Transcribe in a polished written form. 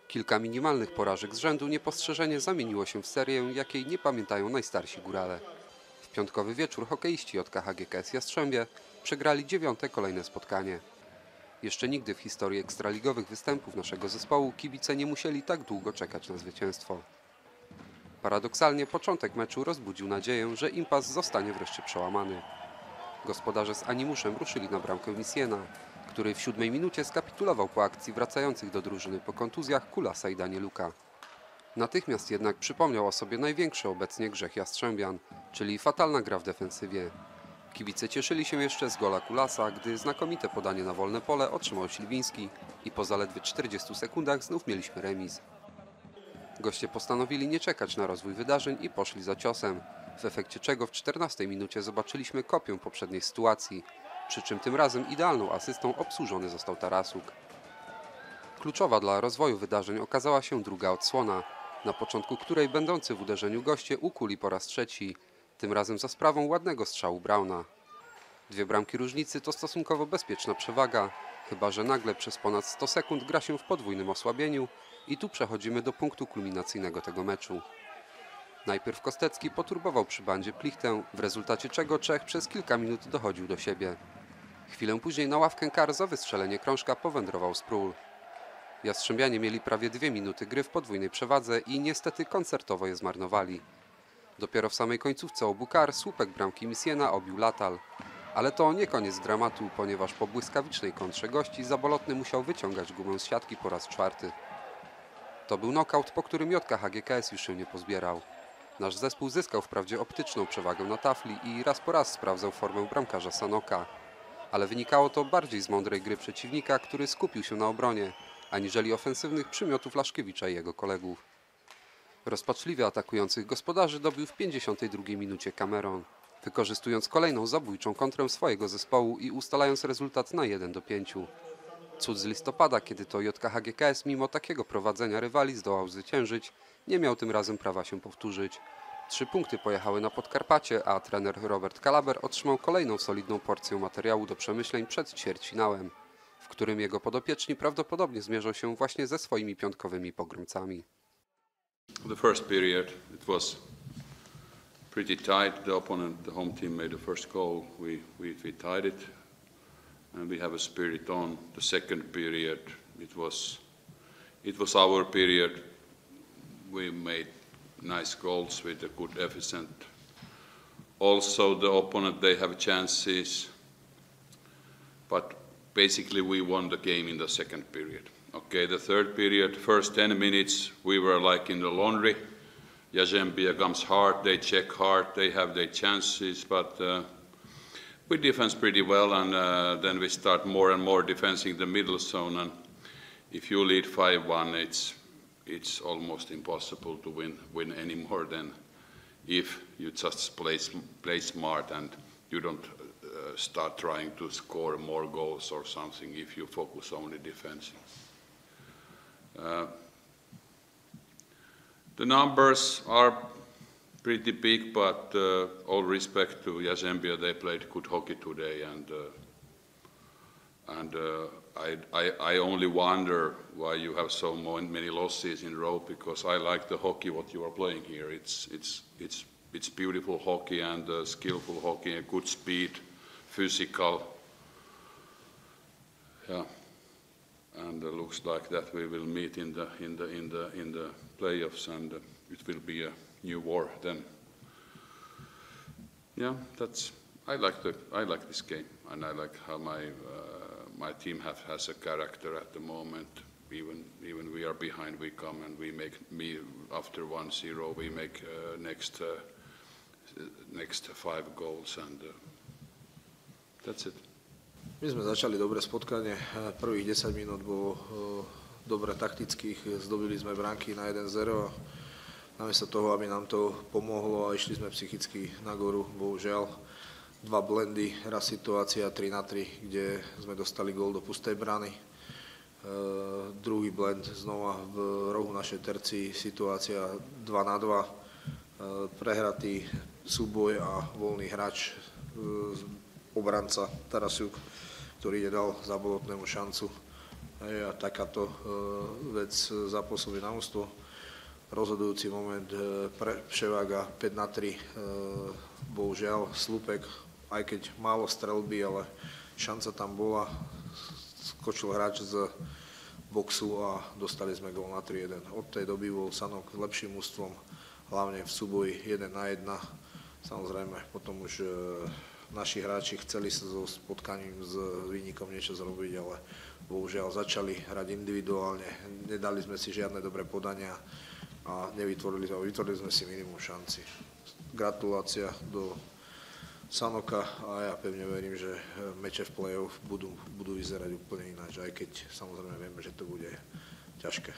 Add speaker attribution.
Speaker 1: Kilka minimalnych porażek z rzędu niepostrzeżenie zamieniło się w serię, jakiej nie pamiętają najstarsi górale. W piątkowy wieczór hokeiści od KHGKS Jastrzębie przegrali 9. kolejne spotkanie. Jeszcze nigdy w historii ekstraligowych występów naszego zespołu kibice nie musieli tak długo czekać na zwycięstwo. Paradoksalnie początek meczu rozbudził nadzieję, że impas zostanie wreszcie przełamany. Gospodarze z animuszem ruszyli na bramkę Misiena, który w 7 minucie skapitulował po akcji wracających do drużyny po kontuzjach Kulasa i Danieluka. Natychmiast jednak przypomniał o sobie największy obecnie grzech Jastrzębian, czyli fatalna gra w defensywie. Kibice cieszyli się jeszcze z gola Kulasa, gdy znakomite podanie na wolne pole otrzymał Śliwiński i po zaledwie 40 sekundach znów mieliśmy remis. Goście postanowili nie czekać na rozwój wydarzeń i poszli za ciosem, w efekcie czego w 14 minucie zobaczyliśmy kopię poprzedniej sytuacji, przy czym tym razem idealną asystą obsłużony został Tarasuk. Kluczowa dla rozwoju wydarzeń okazała się druga odsłona, na początku której będący w uderzeniu goście ukuli po raz trzeci, tym razem za sprawą ładnego strzału Brauna. 2 bramki różnicy to stosunkowo bezpieczna przewaga, chyba że nagle przez ponad 100 sekund gra się w podwójnym osłabieniu i tu przechodzimy do punktu kulminacyjnego tego meczu. Najpierw Kostecki poturbował przy bandzie Plichtę, w rezultacie czego Czech przez kilka minut dochodził do siebie. Chwilę później na ławkę kar za wystrzelenie krążka powędrował Spról. Jastrzębianie mieli prawie 2 minuty gry w podwójnej przewadze i niestety koncertowo je zmarnowali. Dopiero w samej końcówce obu kar słupek bramki Misiena obił Latal. Ale to nie koniec dramatu, ponieważ po błyskawicznej kontrze gości Zabolotny musiał wyciągać gumę z siatki po raz 4. To był nokaut, po którym JKHGKS już się nie pozbierał. Nasz zespół zyskał wprawdzie optyczną przewagę na tafli i raz po raz sprawdzał formę bramkarza Sanoka. Ale wynikało to bardziej z mądrej gry przeciwnika, który skupił się na obronie, aniżeli ofensywnych przymiotów Laszkiewicza i jego kolegów. Rozpaczliwie atakujących gospodarzy dobił w 52 minucie Cameron, wykorzystując kolejną zabójczą kontrę swojego zespołu i ustalając rezultat na 1-5. Cud z listopada, kiedy to JKHGKS mimo takiego prowadzenia rywali zdołał zwyciężyć, nie miał tym razem prawa się powtórzyć. 3 punkty pojechały na Podkarpacie, a trener Robert Kalaber otrzymał kolejną solidną porcję materiału do przemyśleń przed ćwierćfinałem, w którym jego podopieczni prawdopodobnie zmierzą się właśnie ze swoimi piątkowymi pogromcami.
Speaker 2: The first period, it was pretty tight. The opponent, the home team made the first goal. We tied it, and we have a spirit on. The second period, it was our period. We made nice goals with a good efficient. Also, the opponent, they have chances, but basically we won the game in the second period. Okay, the third period, first 10 minutes, we were like in the laundry. Jastrzębie comes hard, they check hard, they have their chances, but we defend pretty well, and then we start more and more defending the middle zone, and if you lead 5-1, it's almost impossible to win any more than if you just play smart and you don't start trying to score more goals or something if you focus only defending. The numbers are pretty big, but all respect to Jastrzębie, they played good hockey today, and I only wonder why you have so many losses in a row, because I like the hockey what you are playing here. It's beautiful hockey and skillful hockey, and good speed, physical. Yeah. And looks like that we will meet in the playoffs, and it will be a new war then. Yeah, I like this game, and I like how my team has a character at the moment. Even we are behind, we come and we make after 1-0 we make next 5 goals, and that's it.
Speaker 3: My sme začali dobre spotkanie, prvých 10 minút bolo dobre taktických, zdobili sme bránky na 1-0 a namiesto toho, aby nám to pomohlo a išli sme psychicky nagoru, bohužiaľ 2 blendy, raz situácia 3-3, kde sme dostali gól do pustej brány. Druhý blend znova v rohu našej terci, situácia 2-2, prehratý súboj a voľný hráč, obranca Tarasuk, ktorý nedal Zabolotnému šancu. A takáto vec zapôsobí na mužstvo. Rozhodujúci moment Převága 5-3, bohužiaľ Slupek, aj keď málo strelby, ale šanca tam bola, skočil hráč z boxu a dostali sme gól na 3-1. Od tej doby bol Sanok lepším mužstvom, hlavne v súboji 1 na 1. Samozrejme, potom už naši hráči chceli sa so spotkaním s Vínikom niečo zrobiť, ale bohužiaľ začali hrať individuálne, nedali sme si žiadne dobré podania a vytvorili sme si minimum šanci. Gratulácia do Sanoka a ja pevne verím, že meče v play-off budú vyzerať úplne ináč, aj keď samozrejme vieme, že to bude ťažké.